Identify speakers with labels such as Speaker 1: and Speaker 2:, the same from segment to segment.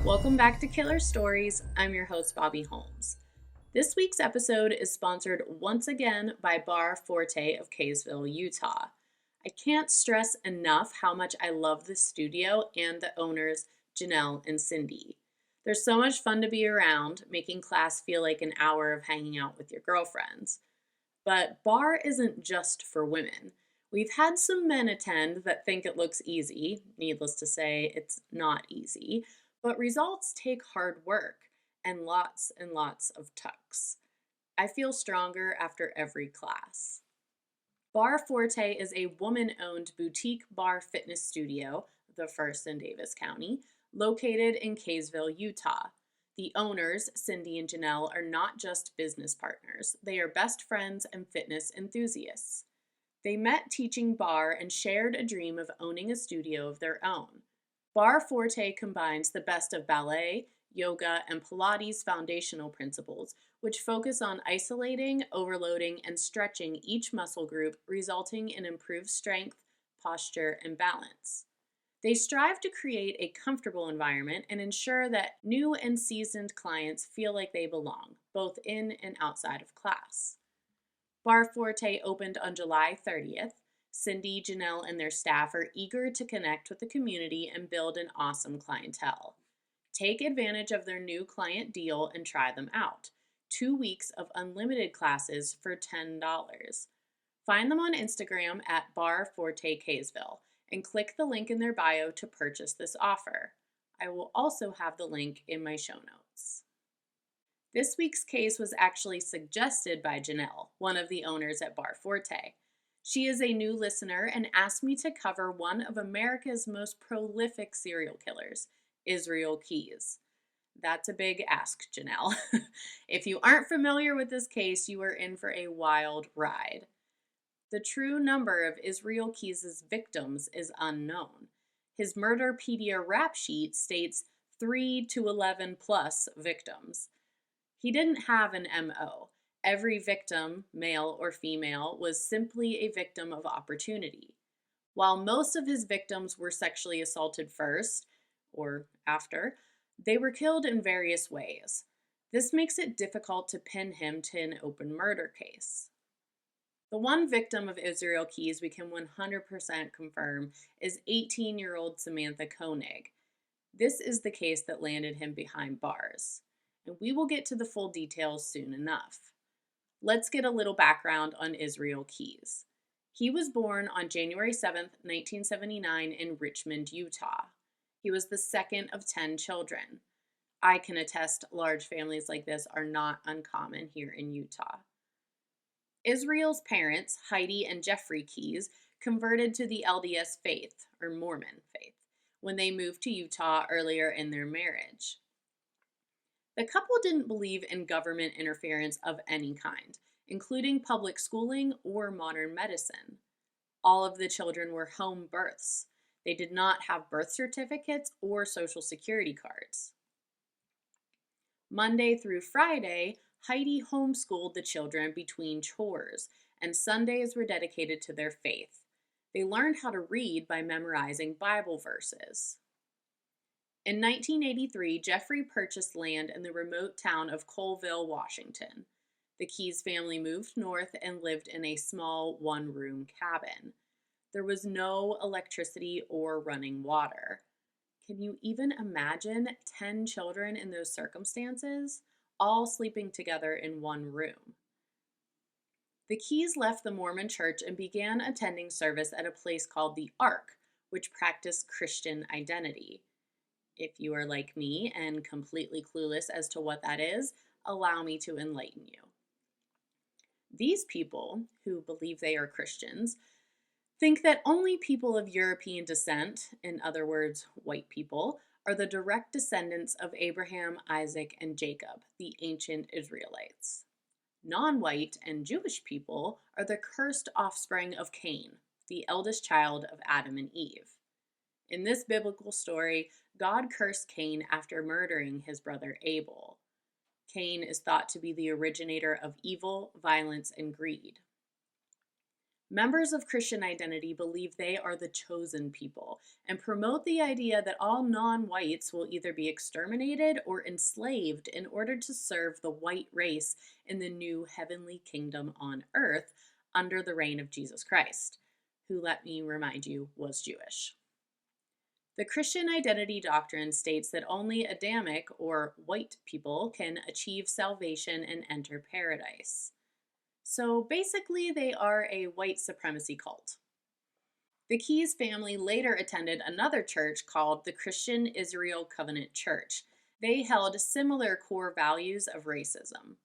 Speaker 1: Welcome back to Killer Stories. I'm your host, Bobby Holmes. This week's episode is sponsored once again by Bar Forte of Kaysville, Utah. I can't stress enough how much I love this studio and the owners, Janelle and Cindy. They're so much fun to be around, making class feel like an hour of hanging out with your girlfriends. But bar isn't just for women. We've had some men attend that think it looks easy. Needless to say, it's not easy. But results take hard work and lots of tucks. I feel stronger after every class. Bar Forte is a woman-owned boutique bar fitness studio, the first in Davis County, located in Kaysville, Utah. The owners, Cindy and Janelle, are not just business partners. They are best friends and fitness enthusiasts. They met teaching bar and shared a dream of owning a studio of their own. Bar Forte combines the best of ballet, yoga, and Pilates foundational principles, which focus on isolating, overloading, and stretching each muscle group, resulting in improved strength, posture, and balance. They strive to create a comfortable environment and ensure that new and seasoned clients feel like they belong, both in and outside of class. Bar Forte opened on July 30th. Cindy, Janelle, and their staff are eager to connect with the community and build an awesome clientele. Take advantage of their new client deal and try them out. 2 weeks of unlimited classes for $10. Find them on Instagram at Bar Forte Kaysville and click the link in their bio to purchase this offer. I will also have the link in my show notes. This week's case was actually suggested by Janelle, one of the owners at Bar Forte. She is a new listener and asked me to cover one of America's most prolific serial killers, Israel Keyes. That's a big ask, Janelle. If you aren't familiar with this case, you are in for a wild ride. The true number of Israel Keyes' victims is unknown. His Murderpedia rap sheet states 3 to 11 plus victims. He didn't have an MO. Every victim, male or female, was simply a victim of opportunity. While most of his victims were sexually assaulted first, or after, they were killed in various ways. This makes it difficult to pin him to an open murder case. The one victim of Israel Keyes we can 100% confirm is 18-year-old Samantha Koenig. This is the case that landed him behind bars, and we will get to the full details soon enough. Let's get a little background on Israel Keyes. He was born on January 7th, 1979 in Richmond, Utah. He was the second of 10 children. I can attest large families like this are not uncommon here in Utah. Israel's parents, Heidi and Jeffrey Keyes, converted to the LDS faith, or Mormon faith, when they moved to Utah earlier in their marriage. The couple didn't believe in government interference of any kind, including public schooling or modern medicine. All of the children were home births. They did not have birth certificates or social security cards. Monday through Friday, Heidi homeschooled the children between chores, and Sundays were dedicated to their faith. They learned how to read by memorizing Bible verses. In 1983, Jeffrey purchased land in the remote town of Colville, Washington. The Keyes family moved north and lived in a small one-room cabin. There was no electricity or running water. Can you even imagine 10 children in those circumstances, all sleeping together in one room? The Keyes left the Mormon church and began attending service at a place called the Ark, which practiced Christian identity. If you are like me and completely clueless as to what that is, allow me to enlighten you. These people, who believe they are Christians, think that only people of European descent, in other words, white people, are the direct descendants of Abraham, Isaac, and Jacob, the ancient Israelites. Non-white and Jewish people are the cursed offspring of Cain, the eldest child of Adam and Eve. In this biblical story, God cursed Cain after murdering his brother Abel. Cain is thought to be the originator of evil, violence, and greed. Members of Christian Identity believe they are the chosen people and promote the idea that all non whites will either be exterminated or enslaved in order to serve the white race in the new heavenly kingdom on earth under the reign of Jesus Christ, who, let me remind you, was Jewish. The Christian identity doctrine states that only Adamic or white people can achieve salvation and enter paradise. So basically, they are a white supremacy cult. The Keyes family later attended another church called the Christian Israel Covenant Church. They held similar core values of racism.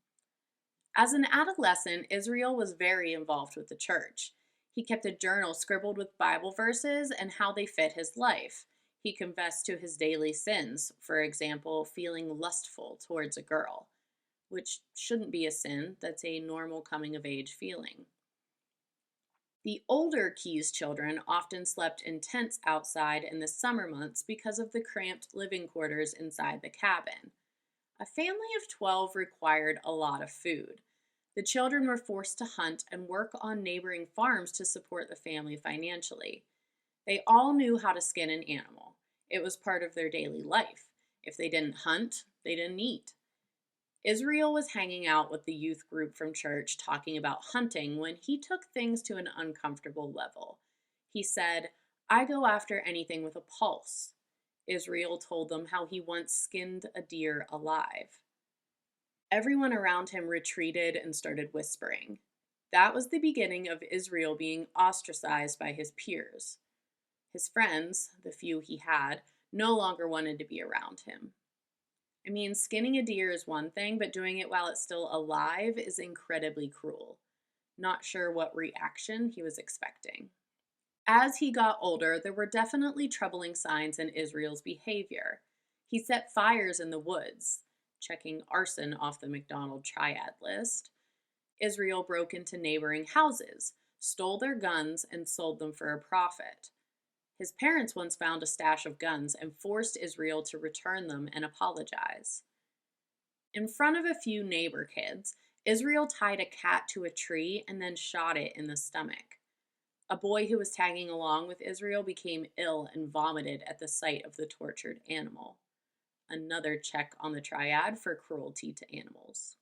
Speaker 1: As an adolescent, Israel was very involved with the church. He kept a journal scribbled with Bible verses and how they fit his life. He confessed to his daily sins, for example, feeling lustful towards a girl, which shouldn't be a sin. That's a normal coming of age feeling. The older Keyes children often slept in tents outside in the summer months because of the cramped living quarters inside the cabin. A family of 12 required a lot of food. The children were forced to hunt and work on neighboring farms to support the family financially. They all knew how to skin an animal. It was part of their daily life. If they didn't hunt, they didn't eat. Israel was hanging out with the youth group from church talking about hunting when he took things to an uncomfortable level. He said, "I go after anything with a pulse." Israel told them how he once skinned a deer alive. Everyone around him retreated and started whispering. That was the beginning of Israel being ostracized by his peers. His friends, the few he had, no longer wanted to be around him. I mean, skinning a deer is one thing, but doing it while it's still alive is incredibly cruel. Not sure what reaction he was expecting. As he got older, there were definitely troubling signs in Israel's behavior. He set fires in the woods, checking arson off the McDonald triad list. Israel broke into neighboring houses, stole their guns, and sold them for a profit. His parents once found a stash of guns and forced Israel to return them and apologize. In front of a few neighbor kids, Israel tied a cat to a tree and then shot it in the stomach. A boy who was tagging along with Israel became ill and vomited at the sight of the tortured animal. Another check on the triad for cruelty to animals.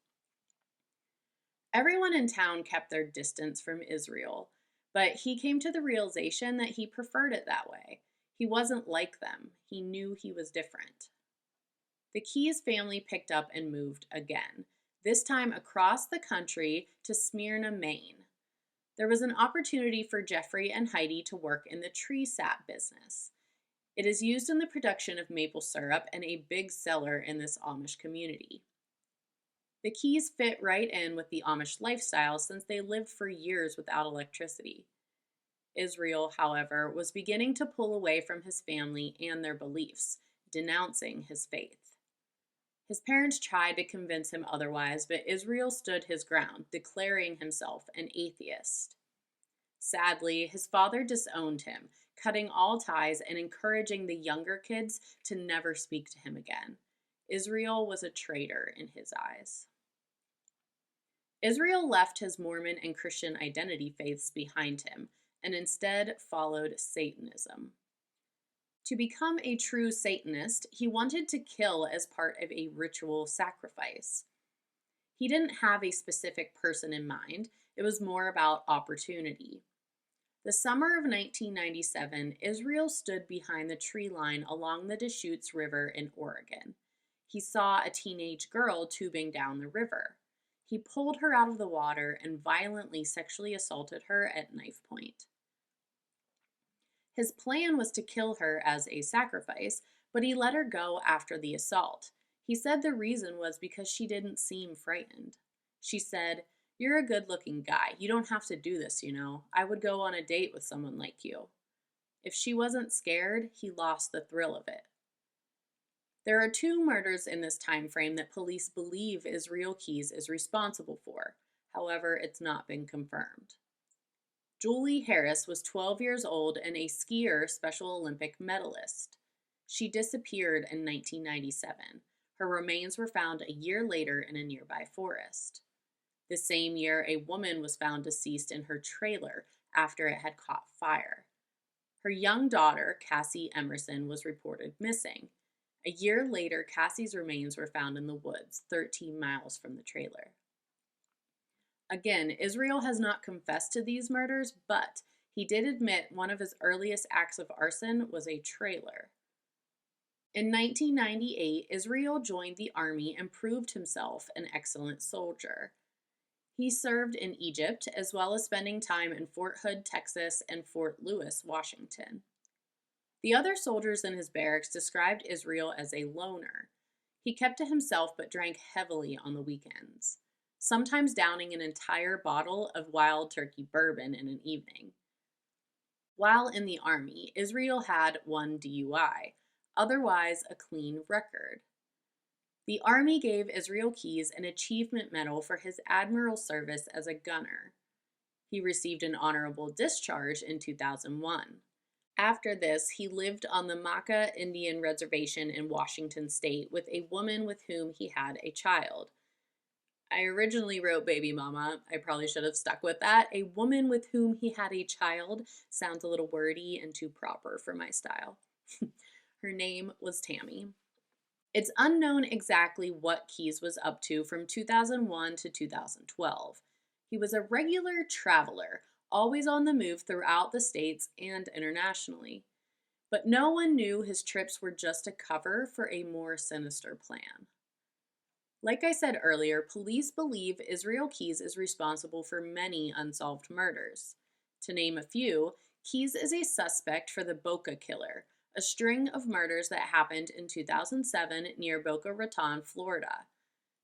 Speaker 1: Everyone in town kept their distance from Israel, but he came to the realization that he preferred it that way. He wasn't like them. He knew he was different. The Keyes family picked up and moved again, this time across the country to Smyrna, Maine. There was an opportunity for Jeffrey and Heidi to work in the tree sap business. It is used in the production of maple syrup and a big seller in this Amish community. The Keyes fit right in with the Amish lifestyle since they lived for years without electricity. Israel, however, was beginning to pull away from his family and their beliefs, denouncing his faith. His parents tried to convince him otherwise, but Israel stood his ground, declaring himself an atheist. Sadly, his father disowned him, cutting all ties and encouraging the younger kids to never speak to him again. Israel was a traitor in his eyes. Israel left his Mormon and Christian identity faiths behind him and instead followed Satanism. To become a true Satanist, he wanted to kill as part of a ritual sacrifice. He didn't have a specific person in mind, it was more about opportunity. The summer of 1997, Israel stood behind the tree line along the Deschutes River in Oregon. He saw a teenage girl tubing down the river. He pulled her out of the water and violently sexually assaulted her at knife point. His plan was to kill her as a sacrifice, but he let her go after the assault. He said the reason was because she didn't seem frightened. She said, "You're a good-looking guy. You don't have to do this, you know. I would go on a date with someone like you." If she wasn't scared, he lost the thrill of it. There are 2 murders in this time frame that police believe Israel Keyes is responsible for. However, it's not been confirmed. Julie Harris was 12 years old and a skier Special Olympic medalist. She disappeared in 1997. Her remains were found a year later in a nearby forest. The same year, a woman was found deceased in her trailer after it had caught fire. Her young daughter, Cassie Emerson, was reported missing. A year later, Cassie's remains were found in the woods, 13 miles from the trailer. Again, Israel has not confessed to these murders, but he did admit one of his earliest acts of arson was a trailer. In 1998, Israel joined the army and proved himself an excellent soldier. He served in Egypt, as well as spending time in Fort Hood, Texas, and Fort Lewis, Washington. The other soldiers in his barracks described Israel as a loner. He kept to himself but drank heavily on the weekends, sometimes downing an entire bottle of Wild Turkey bourbon in an evening. While in the army, Israel had one DUI, otherwise a clean record. The Army gave Israel Keyes an achievement medal for his admirable service as a gunner. He received an honorable discharge in 2001. After this, he lived on the Maca Indian Reservation in Washington state with a woman with whom he had a child. I originally wrote baby mama. I probably should have stuck with that. A woman with whom he had a child sounds a little wordy and too proper for my style. Her name was Tammy. It's unknown exactly what Keyes was up to from 2001 to 2012. He was a regular traveler, always on the move throughout the states and internationally. But no one knew his trips were just a cover for a more sinister plan. Like I said earlier, police believe Israel Keyes is responsible for many unsolved murders. To name a few, Keyes is a suspect for the Boca killer, a string of murders that happened in 2007 near Boca Raton, Florida.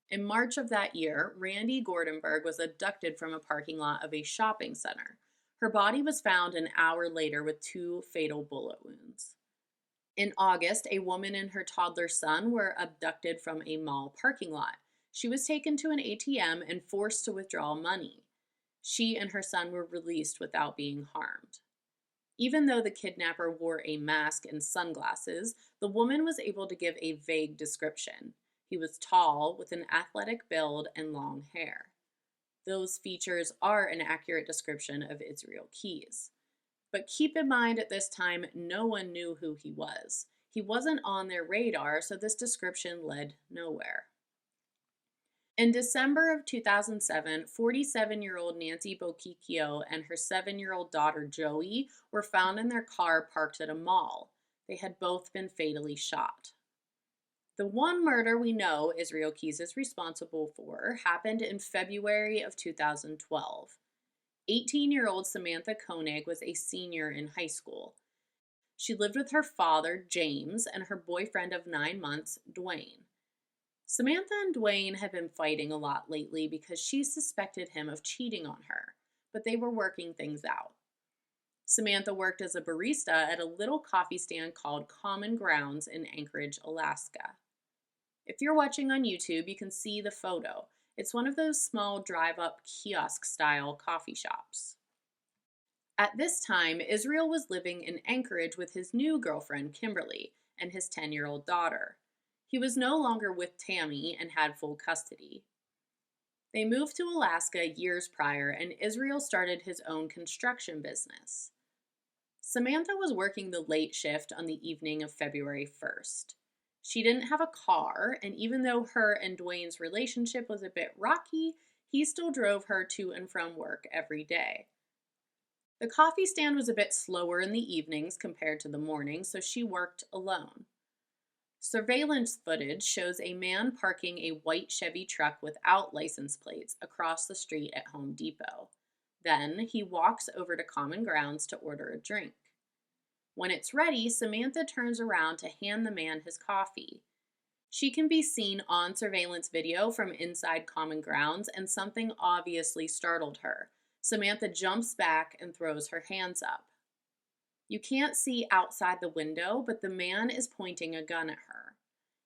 Speaker 1: In March of that year, Randy Gordenberg was abducted from a parking lot of a shopping center. Her body was found an hour later with 2 fatal bullet wounds. In August, a woman and her toddler son were abducted from a mall parking lot. She was taken to an ATM and forced to withdraw money. She and her son were released without being harmed. Even though the kidnapper wore a mask and sunglasses, the woman was able to give a vague description. He was tall, with an athletic build and long hair. Those features are an accurate description of Israel Keyes. But keep in mind at this time, no one knew who he was. He wasn't on their radar, so this description led nowhere. In December of 2007, 47-year-old Nancy Bochicchio and her 7-year-old daughter Joey were found in their car parked at a mall. They had both been fatally shot. The one murder we know Israel Keyes is responsible for happened in February of 2012. 18-year-old Samantha Koenig was a senior in high school. She lived with her father, James, and her boyfriend of 9 months, Dwayne. Samantha and Dwayne had been fighting a lot lately because she suspected him of cheating on her, but they were working things out. Samantha worked as a barista at a little coffee stand called Common Grounds in Anchorage, Alaska. If you're watching on YouTube, you can see the photo. It's one of those small drive-up kiosk-style coffee shops. At this time, Israel was living in Anchorage with his new girlfriend, Kimberly, and his 10-year-old daughter. He was no longer with Tammy and had full custody. They moved to Alaska years prior, and Israel started his own construction business. Samantha was working the late shift on the evening of February 1st. She didn't have a car, and even though her and Dwayne's relationship was a bit rocky, he still drove her to and from work every day. The coffee stand was a bit slower in the evenings compared to the mornings, so she worked alone. Surveillance footage shows a man parking a white Chevy truck without license plates across the street at Home Depot. Then he walks over to Common Grounds to order a drink. When it's ready, Samantha turns around to hand the man his coffee. She can be seen on surveillance video from inside Common Grounds, and something obviously startled her. Samantha jumps back and throws her hands up. You can't see outside the window, but the man is pointing a gun at her.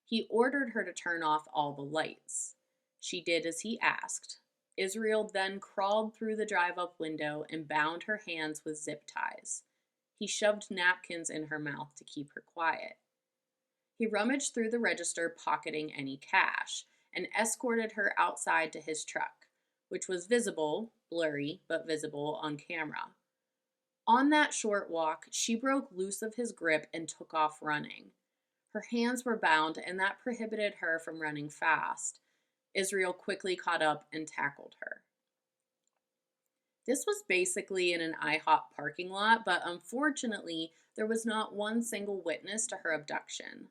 Speaker 1: He ordered her to turn off all the lights. She did as he asked. Israel then crawled through the drive-up window and bound her hands with zip ties. He shoved napkins in her mouth to keep her quiet. He rummaged through the register, pocketing any cash, and escorted her outside to his truck, which was visible, blurry, but visible on camera. On that short walk, she broke loose of his grip and took off running. Her hands were bound, and that prohibited her from running fast. Israel quickly caught up and tackled her. This was basically in an IHOP parking lot, but unfortunately, there was not one single witness to her abduction.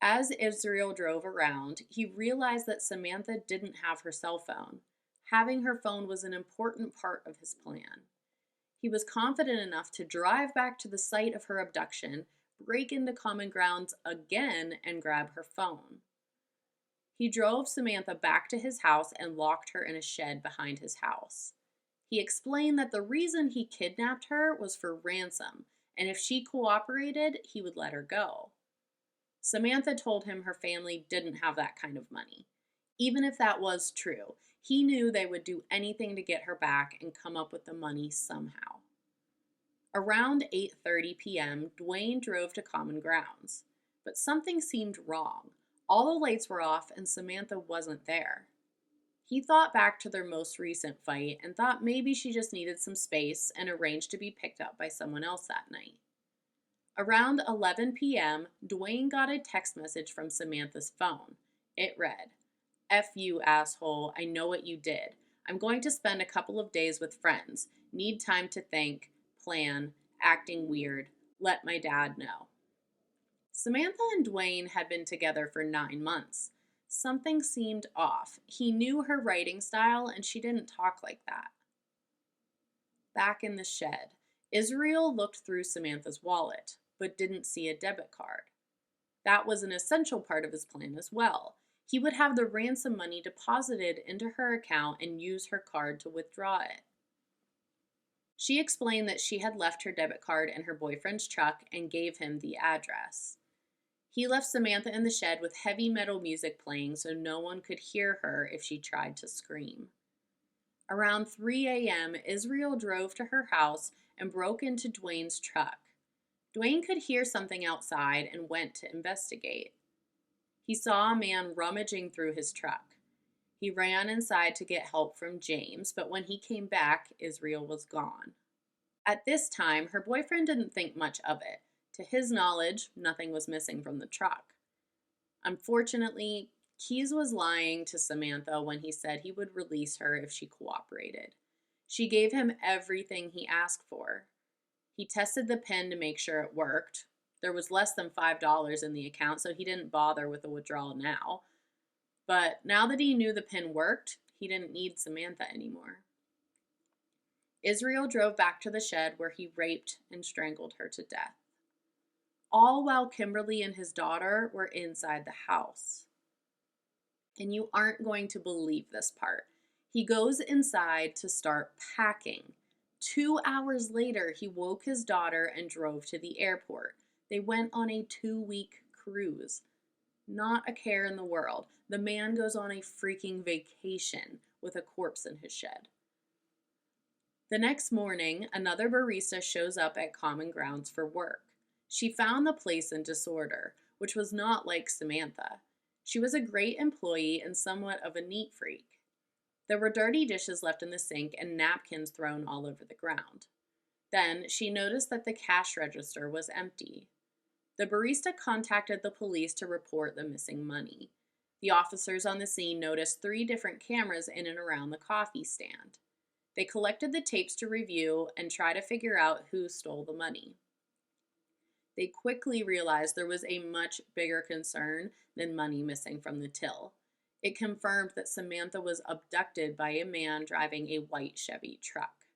Speaker 1: As Israel drove around, he realized that Samantha didn't have her cell phone. Having her phone was an important part of his plan. He was confident enough to drive back to the site of her abduction, break into Common Grounds again, and grab her phone. He drove Samantha back to his house and locked her in a shed behind his house. He explained that the reason he kidnapped her was for ransom, and if she cooperated, he would let her go. Samantha told him her family didn't have that kind of money. Even if that was true, he knew they would do anything to get her back and come up with the money somehow. Around 8:30 p.m., Dwayne drove to Common Grounds, but something seemed wrong. All the lights were off and Samantha wasn't there. He thought back to their most recent fight and thought maybe she just needed some space and arranged to be picked up by someone else that night. Around 11 p.m., Dwayne got a text message from Samantha's phone. It read, "F you, asshole, I know what you did. I'm going to spend a couple of days with friends. Need time to think, plan, acting weird. Let my dad know." Samantha and Dwayne had been together for 9 months. Something seemed off. He knew her writing style and she didn't talk like that. Back in the shed, Israel looked through Samantha's wallet, but didn't see a debit card. That was an essential part of his plan as well. He would have the ransom money deposited into her account and use her card to withdraw it. She explained that she had left her debit card in her boyfriend's truck and gave him the address. He left Samantha in the shed with heavy metal music playing so no one could hear her if she tried to scream. Around 3 a.m., Israel drove to her house and broke into Dwayne's truck. Dwayne could hear something outside and went to investigate. He saw a man rummaging through his truck. He ran inside to get help from James, but when he came back, Israel was gone. At this time, her boyfriend didn't think much of it. To his knowledge, nothing was missing from the truck. Unfortunately, Keyes was lying to Samantha when he said he would release her if she cooperated. She gave him everything he asked for. He tested the PIN to make sure it worked. There was less than $5 in the account, so he didn't bother with the withdrawal now. But now that he knew the PIN worked, he didn't need Samantha anymore. Israel drove back to the shed where he raped and strangled her to death. All while Kimberly and his daughter were inside the house. And you aren't going to believe this part. He goes inside to start packing. 2 hours later, he woke his daughter and drove to the airport. They went on a 2-week cruise. Not a care in the world. The man goes on a freaking vacation with a corpse in his shed. The next morning, another barista shows up at Common Grounds for work. She found the place in disorder, which was not like Samantha. She was a great employee and somewhat of a neat freak. There were dirty dishes left in the sink and napkins thrown all over the ground. Then she noticed that the cash register was empty. The barista contacted the police to report the missing money. The officers on the scene noticed 3 different cameras in and around the coffee stand. They collected the tapes to review and try to figure out who stole the money. They quickly realized there was a much bigger concern than money missing from the till. It confirmed that Samantha was abducted by a man driving a white Chevy truck.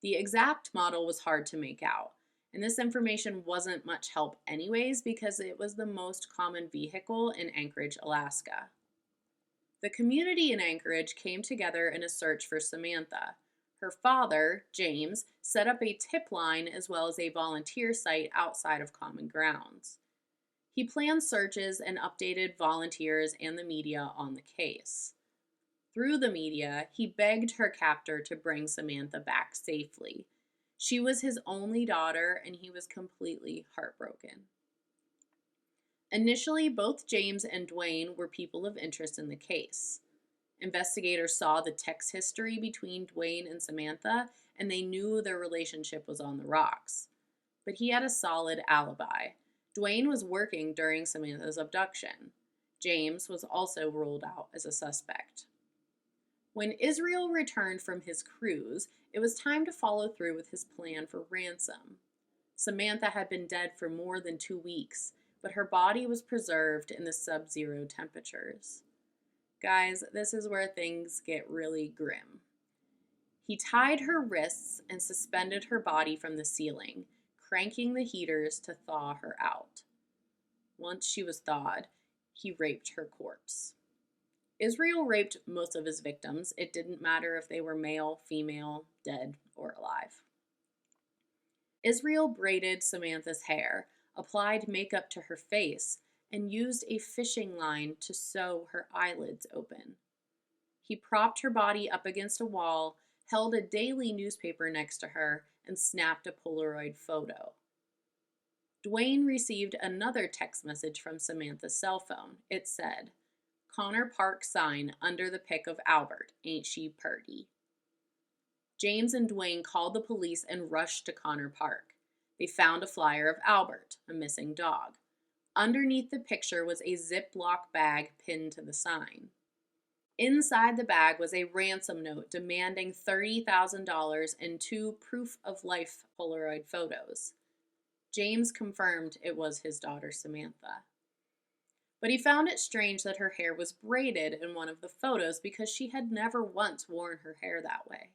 Speaker 1: The exact model was hard to make out, and this information wasn't much help anyways because it was the most common vehicle in Anchorage, Alaska. The community in Anchorage came together in a search for Samantha. Her father, James, set up a tip line as well as a volunteer site outside of Common Grounds. He planned searches and updated volunteers and the media on the case. Through the media, he begged her captor to bring Samantha back safely. She was his only daughter, and he was completely heartbroken. Initially, both James and Dwayne were people of interest in the case. Investigators saw the text history between Dwayne and Samantha, and they knew their relationship was on the rocks. But he had a solid alibi. Dwayne was working during Samantha's abduction. James was also ruled out as a suspect. When Israel returned from his cruise, it was time to follow through with his plan for ransom. Samantha had been dead for more than 2 weeks, but her body was preserved in the sub-zero temperatures. Guys, this is where things get really grim. He tied her wrists and suspended her body from the ceiling, cranking the heaters to thaw her out. Once she was thawed, he raped her corpse. Israel raped most of his victims. It didn't matter if they were male, female, dead, or alive. Israel braided Samantha's hair, applied makeup to her face, and used a fishing line to sew her eyelids open. He propped her body up against a wall, held a daily newspaper next to her, and snapped a Polaroid photo. Dwayne received another text message from Samantha's cell phone. It said, "Connor Park sign under the pic of Albert, ain't she purty?" James and Dwayne called the police and rushed to Connor Park. They found a flyer of Albert, a missing dog. Underneath the picture was a Ziploc bag pinned to the sign. Inside the bag was a ransom note demanding $30,000 and 2 proof-of-life Polaroid photos. James confirmed it was his daughter Samantha. But he found it strange that her hair was braided in one of the photos because she had never once worn her hair that way.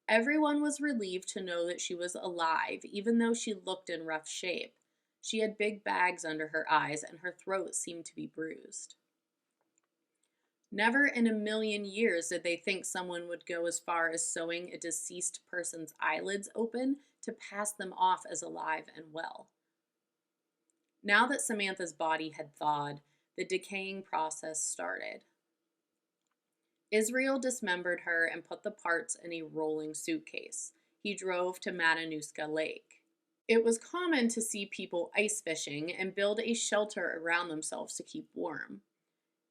Speaker 1: Everyone was relieved to know that she was alive, even though she looked in rough shape. She had big bags under her eyes, and her throat seemed to be bruised. Never in a million years did they think someone would go as far as sewing a deceased person's eyelids open to pass them off as alive and well. Now that Samantha's body had thawed, the decaying process started. Israel dismembered her and put the parts in a rolling suitcase. He drove to Matanuska Lake. It was common to see people ice fishing and build a shelter around themselves to keep warm.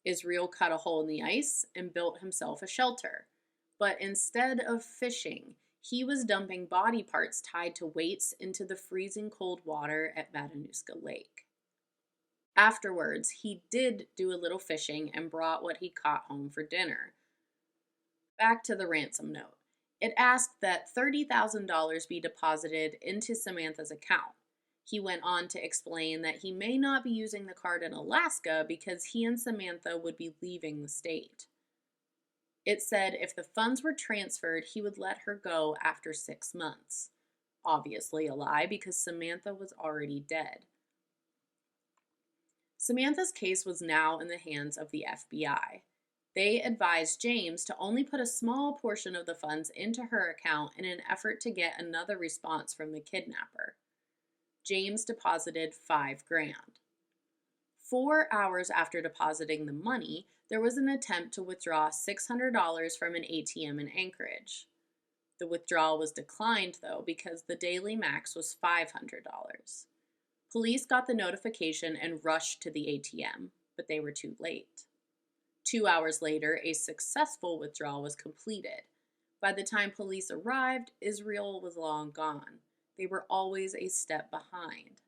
Speaker 1: Israel cut a hole in the ice and built himself a shelter. But instead of fishing, he was dumping body parts tied to weights into the freezing cold water at Matanuska Lake. Afterwards, he did do a little fishing and brought what he caught home for dinner. Back to the ransom note. It asked that $30,000 be deposited into Samantha's account. He went on to explain that he may not be using the card in Alaska because he and Samantha would be leaving the state. It said if the funds were transferred, he would let her go after 6 months. Obviously a lie because Samantha was already dead. Samantha's case was now in the hands of the FBI. They advised James to only put a small portion of the funds into her account in an effort to get another response from the kidnapper. James deposited $5,000. 4 hours after depositing the money, there was an attempt to withdraw $600 from an ATM in Anchorage. The withdrawal was declined, though, because the daily max was $500. Police got the notification and rushed to the ATM, but they were too late. 2 hours later, a successful withdrawal was completed. By the time police arrived, Israel was long gone. They were always a step behind.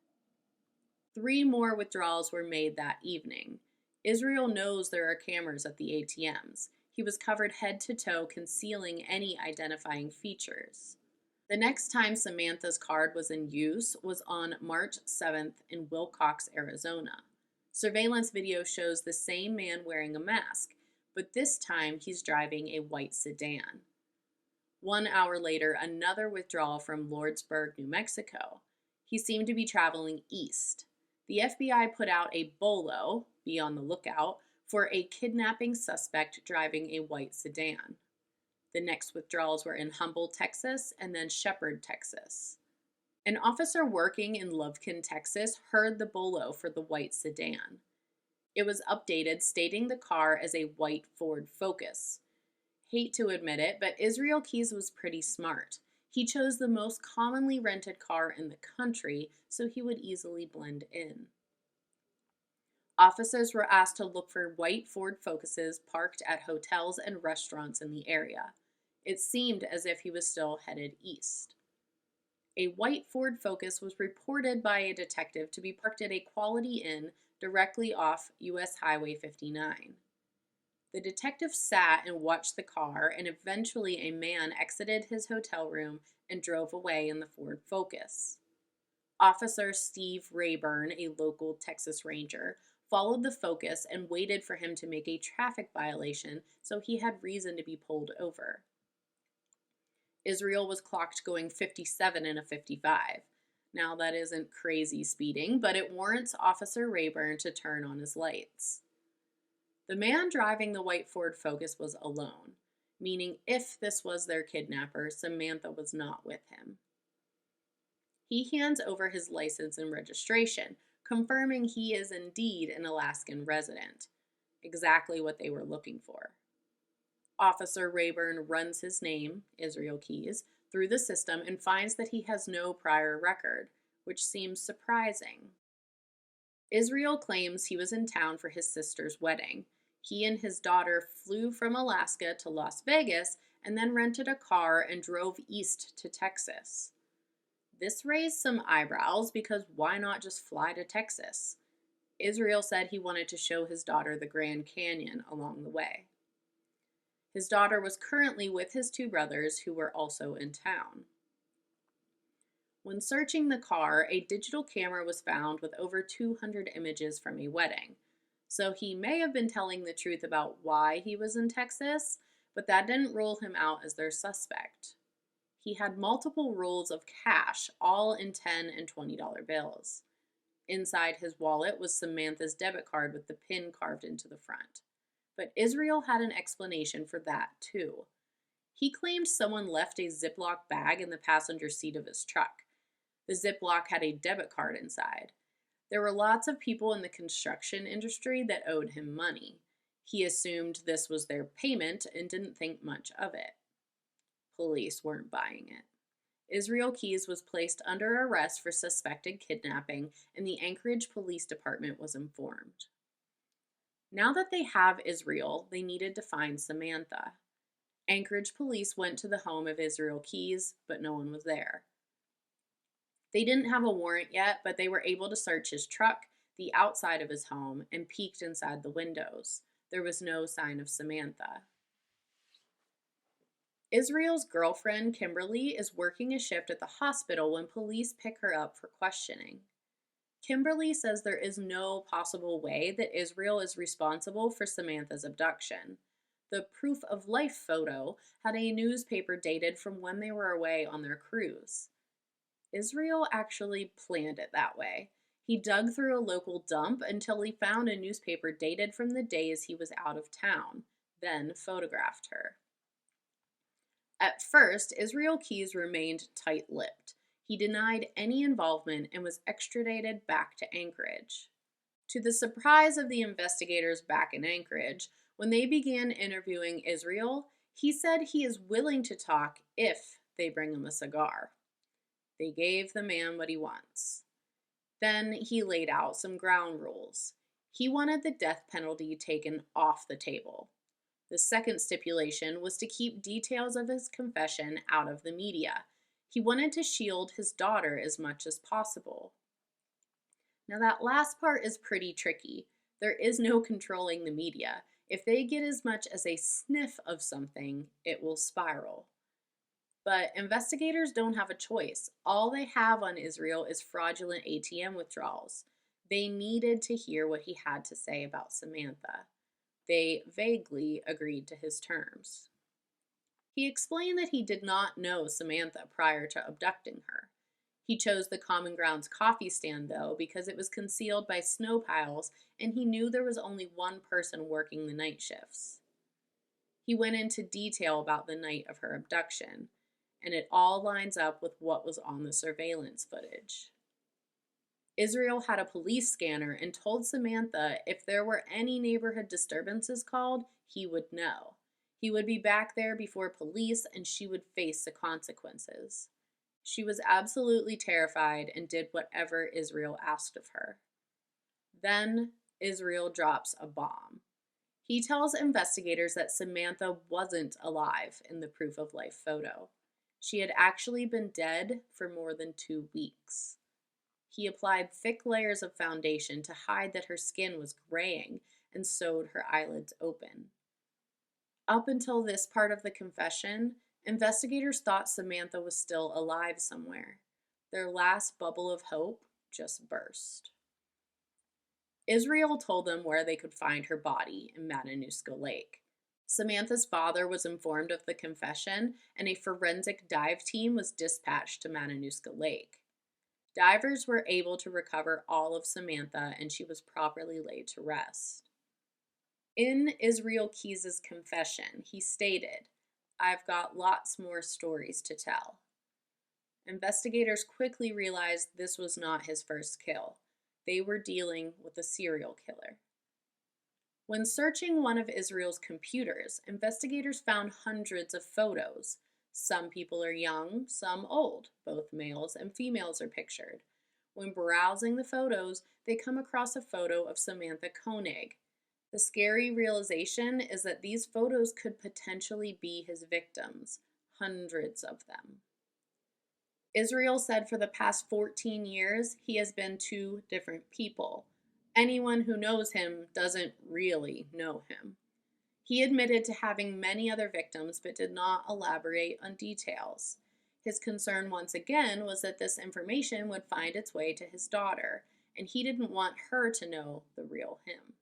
Speaker 1: 3 more withdrawals were made that evening. Israel knows there are cameras at the ATMs. He was covered head to toe, concealing any identifying features. The next time Samantha's card was in use was on March 7th in Wilcox, Arizona. Surveillance video shows the same man wearing a mask, but this time he's driving a white sedan. 1 hour later, another withdrawal from Lordsburg, New Mexico. He seemed to be traveling east. The FBI put out a bolo, be on the lookout, for a kidnapping suspect driving a white sedan. The next withdrawals were in Humboldt, Texas, and then Shepherd, Texas. An officer working in Lufkin, Texas, heard the bolo for the white sedan. It was updated, stating the car as a white Ford Focus. Hate to admit it, but Israel Keyes was pretty smart. He chose the most commonly rented car in the country, so he would easily blend in. Officers were asked to look for white Ford Focuses parked at hotels and restaurants in the area. It seemed as if he was still headed east. A white Ford Focus was reported by a detective to be parked at a Quality Inn directly off US Highway 59. The detective sat and watched the car, and eventually a man exited his hotel room and drove away in the Ford Focus. Officer Steve Rayburn, a local Texas Ranger, followed the Focus and waited for him to make a traffic violation, so he had reason to be pulled over. Israel was clocked going 57 in a 55. Now that isn't crazy speeding, but it warrants Officer Rayburn to turn on his lights. The man driving the white Ford Focus was alone, meaning if this was their kidnapper, Samantha was not with him. He hands over his license and registration, confirming he is indeed an Alaskan resident, exactly what they were looking for. Officer Rayburn runs his name, Israel Keyes, through the system and finds that he has no prior record, which seems surprising. Israel claims he was in town for his sister's wedding. He and his daughter flew from Alaska to Las Vegas and then rented a car and drove east to Texas. This raised some eyebrows because why not just fly to Texas? Israel said he wanted to show his daughter the Grand Canyon along the way. His daughter was currently with his two brothers who were also in town. When searching the car, a digital camera was found with over 200 images from a wedding. So he may have been telling the truth about why he was in Texas, but that didn't rule him out as their suspect. He had multiple rolls of cash, all in $10 and $20 bills. Inside his wallet was Samantha's debit card with the pin carved into the front. But Israel had an explanation for that, too. He claimed someone left a Ziploc bag in the passenger seat of his truck. The Ziploc had a debit card inside. There were lots of people in the construction industry that owed him money. He assumed this was their payment and didn't think much of it. Police weren't buying it. Israel Keyes was placed under arrest for suspected kidnapping, and the Anchorage Police Department was informed. Now that they have Israel, they needed to find Samantha. Anchorage police went to the home of Israel Keyes, but no one was there. They didn't have a warrant yet, but they were able to search his truck, the outside of his home, and peeked inside the windows. There was no sign of Samantha. Israel's girlfriend, Kimberly, is working a shift at the hospital when police pick her up for questioning. Kimberly says there is no possible way that Israel is responsible for Samantha's abduction. The proof of life photo had a newspaper dated from when they were away on their cruise. Israel actually planned it that way. He dug through a local dump until he found a newspaper dated from the days he was out of town, then photographed her. At first, Israel Keyes remained tight-lipped. He denied any involvement and was extradited back to Anchorage. To the surprise of the investigators back in Anchorage, when they began interviewing Israel, he said he is willing to talk if they bring him a cigar. They gave the man what he wants. Then he laid out some ground rules. He wanted the death penalty taken off the table. The second stipulation was to keep details of his confession out of the media. He wanted to shield his daughter as much as possible. Now that last part is pretty tricky. There is no controlling the media. If they get as much as a sniff of something, it will spiral. But investigators don't have a choice. All they have on Israel is fraudulent ATM withdrawals. They needed to hear what he had to say about Samantha. They vaguely agreed to his terms. He explained that he did not know Samantha prior to abducting her. He chose the Common Grounds coffee stand, though, because it was concealed by snow piles and he knew there was only one person working the night shifts. He went into detail about the night of her abduction, and it all lines up with what was on the surveillance footage. Israel had a police scanner and told Samantha if there were any neighborhood disturbances called, he would know. He would be back there before police and she would face the consequences. She was absolutely terrified and did whatever Israel asked of her. Then Israel drops a bomb. He tells investigators that Samantha wasn't alive in the proof of life photo. She had actually been dead for more than 2 weeks. He applied thick layers of foundation to hide that her skin was graying and sewed her eyelids open. Up until this part of the confession, investigators thought Samantha was still alive somewhere. Their last bubble of hope just burst. Israel told them where they could find her body in Matanuska Lake. Samantha's father was informed of the confession, and a forensic dive team was dispatched to Matanuska Lake. Divers were able to recover all of Samantha, and she was properly laid to rest. In Israel Keys's confession, he stated, "I've got lots more stories to tell." Investigators quickly realized this was not his first kill. They were dealing with a serial killer. When searching one of Israel's computers, investigators found hundreds of photos. Some people are young, some old. Both males and females are pictured. When browsing the photos, they come across a photo of Samantha Koenig. The scary realization is that these photos could potentially be his victims, hundreds of them. Israel said for the past 14 years, he has been 2 different people. Anyone who knows him doesn't really know him. He admitted to having many other victims but did not elaborate on details. His concern once again was that this information would find its way to his daughter, and he didn't want her to know the real him.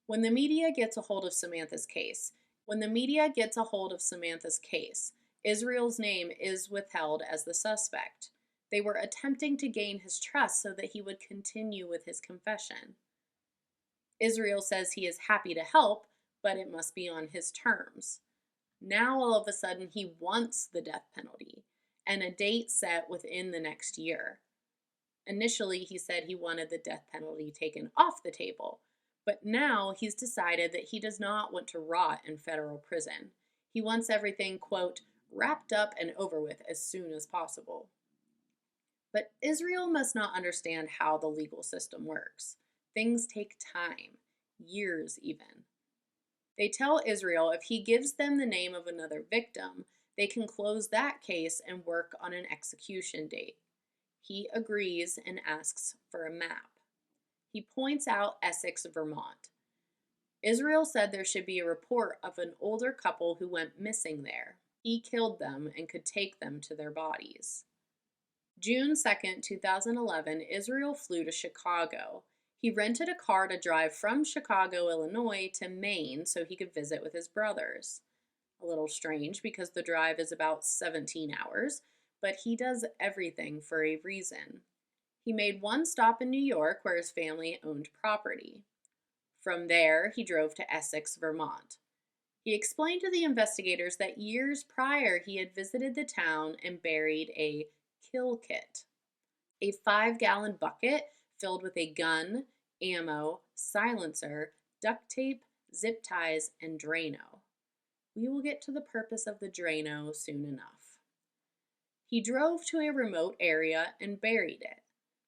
Speaker 1: When the media gets a hold of Samantha's case, Israel's name is withheld as the suspect. They were attempting to gain his trust so that he would continue with his confession. Israel says he is happy to help, but it must be on his terms. Now all of a sudden he wants the death penalty, and a date set within the next year. Initially he said he wanted the death penalty taken off the table, but now he's decided that he does not want to rot in federal prison. He wants everything, quote, wrapped up and over with as soon as possible. But Israel must not understand how the legal system works. Things take time, years even. They tell Israel if he gives them the name of another victim, they can close that case and work on an execution date. He agrees and asks for a map. He points out Essex, Vermont. Israel said there should be a report of an older couple who went missing there. He killed them and could take them to their bodies. June 2nd, 2011, Israel flew to Chicago. He rented a car to drive from Chicago, Illinois to Maine so he could visit with his brothers. A little strange because the drive is about 17 hours, but he does everything for a reason. He made one stop in New York where his family owned property. From there, he drove to Essex, Vermont. He explained to the investigators that years prior he had visited the town and buried a kill kit, a 5-gallon bucket filled with a gun, ammo, silencer, duct tape, zip ties, and Drano. We will get to the purpose of the Drano soon enough. He drove to a remote area and buried it.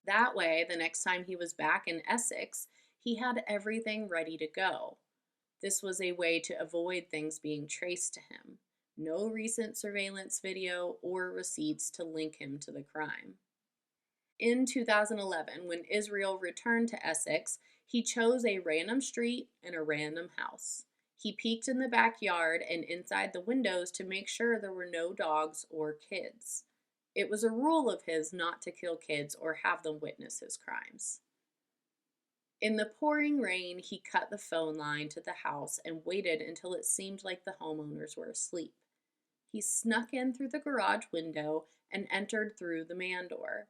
Speaker 1: That way, the next time he was back in Essex, he had everything ready to go. This was a way to avoid things being traced to him. No recent surveillance video or receipts to link him to the crime. In 2011, when Israel returned to Essex, he chose a random street and a random house. He peeked in the backyard and inside the windows to make sure there were no dogs or kids. It was a rule of his not to kill kids or have them witness his crimes. In the pouring rain, he cut the phone line to the house and waited until it seemed like the homeowners were asleep. He snuck in through the garage window and entered through the man door.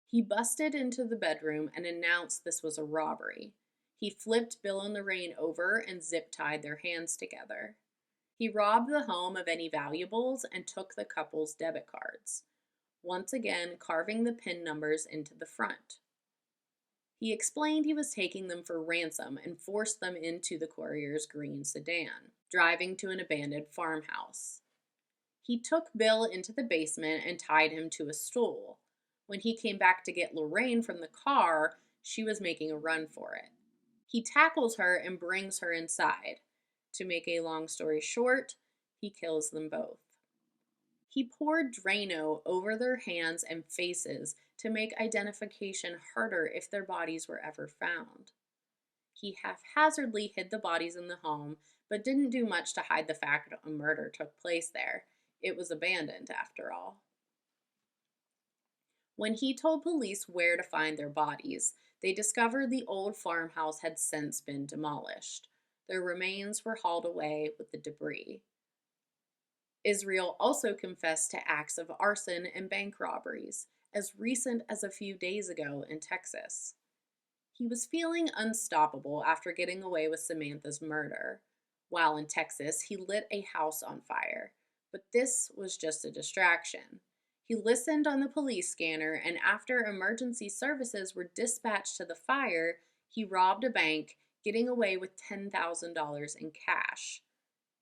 Speaker 1: He busted into the bedroom and announced this was a robbery. He flipped Bill and Lorraine over and zip-tied their hands together. He robbed the home of any valuables and took the couple's debit cards, once again carving the PIN numbers into the front. He explained he was taking them for ransom and forced them into the courier's green sedan, driving to an abandoned farmhouse. He took Bill into the basement and tied him to a stool. When he came back to get Lorraine from the car, she was making a run for it. He tackles her and brings her inside. To make a long story short, he kills them both. He poured Drano over their hands and faces to make identification harder if their bodies were ever found. He haphazardly hid the bodies in the home, but didn't do much to hide the fact a murder took place there. It was abandoned, after all. When he told police where to find their bodies, they discovered the old farmhouse had since been demolished. Their remains were hauled away with the debris. Israel also confessed to acts of arson and bank robberies, as recent as a few days ago in Texas. He was feeling unstoppable after getting away with Samantha's murder. While in Texas, he lit a house on fire, but this was just a distraction. He listened on the police scanner, and after emergency services were dispatched to the fire, he robbed a bank, getting away with $10,000 in cash.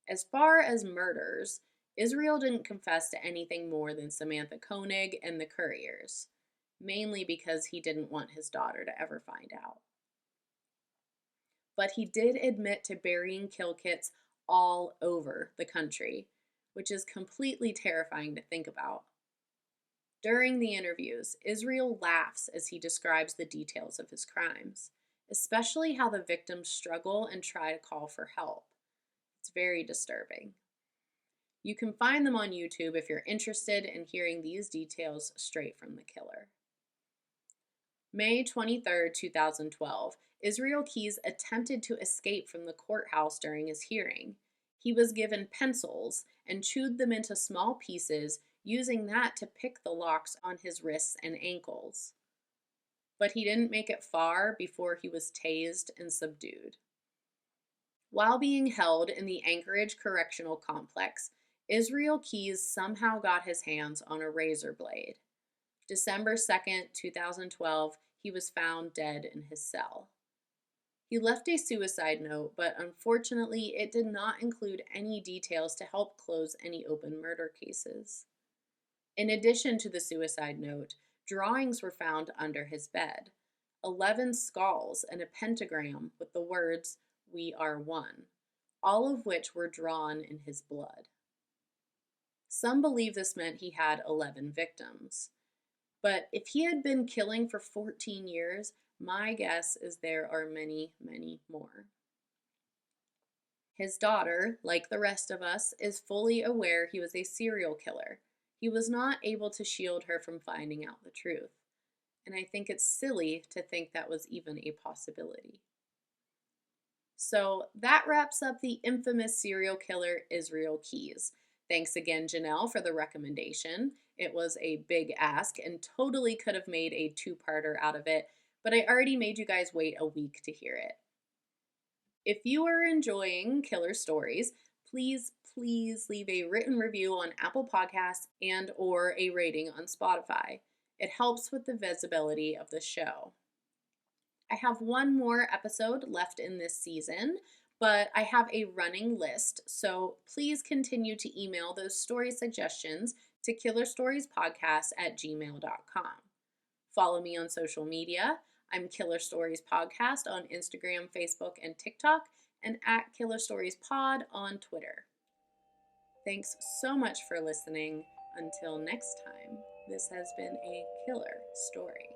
Speaker 1: As far as murders, Israel didn't confess to anything more than Samantha Koenig and the couriers, mainly because he didn't want his daughter to ever find out. But he did admit to burying kill kits all over the country, which is completely terrifying to think about. During the interviews, Israel laughs as he describes the details of his crimes, especially how the victims struggle and try to call for help. It's very disturbing. You can find them on YouTube if you're interested in hearing these details straight from the killer. May 23, 2012, Israel Keyes attempted to escape from the courthouse during his hearing. He was given pencils and chewed them into small pieces, using that to pick the locks on his wrists and ankles. But he didn't make it far before he was tased and subdued. While being held in the Anchorage Correctional Complex, Israel Keyes somehow got his hands on a razor blade. December 2nd, 2012, he was found dead in his cell. He left a suicide note, but unfortunately, it did not include any details to help close any open murder cases. In addition to the suicide note, drawings were found under his bed, 11 skulls and a pentagram with the words, "We are one," all of which were drawn in his blood. Some believe this meant he had 11 victims. But if he had been killing for 14 years, my guess is there are many, many more. His daughter, like the rest of us, is fully aware he was a serial killer. He was not able to shield her from finding out the truth. And I think it's silly to think that was even a possibility. So that wraps up the infamous serial killer Israel Keyes. Thanks again, Janelle, for the recommendation. It was a big ask and totally could have made a two-parter out of it, but I already made you guys wait a week to hear it. If you are enjoying killer stories, please leave a written review on Apple Podcasts and or a rating on Spotify. It helps with the visibility of the show. I have one more episode left in this season, but I have a running list, so please continue to email those story suggestions to KillerStoriesPodcast@gmail.com. Follow me on social media. I'm Killer Stories Podcast on Instagram, Facebook, and TikTok, and at Killer Stories Pod on Twitter. Thanks so much for listening. Until next time, this has been a killer story.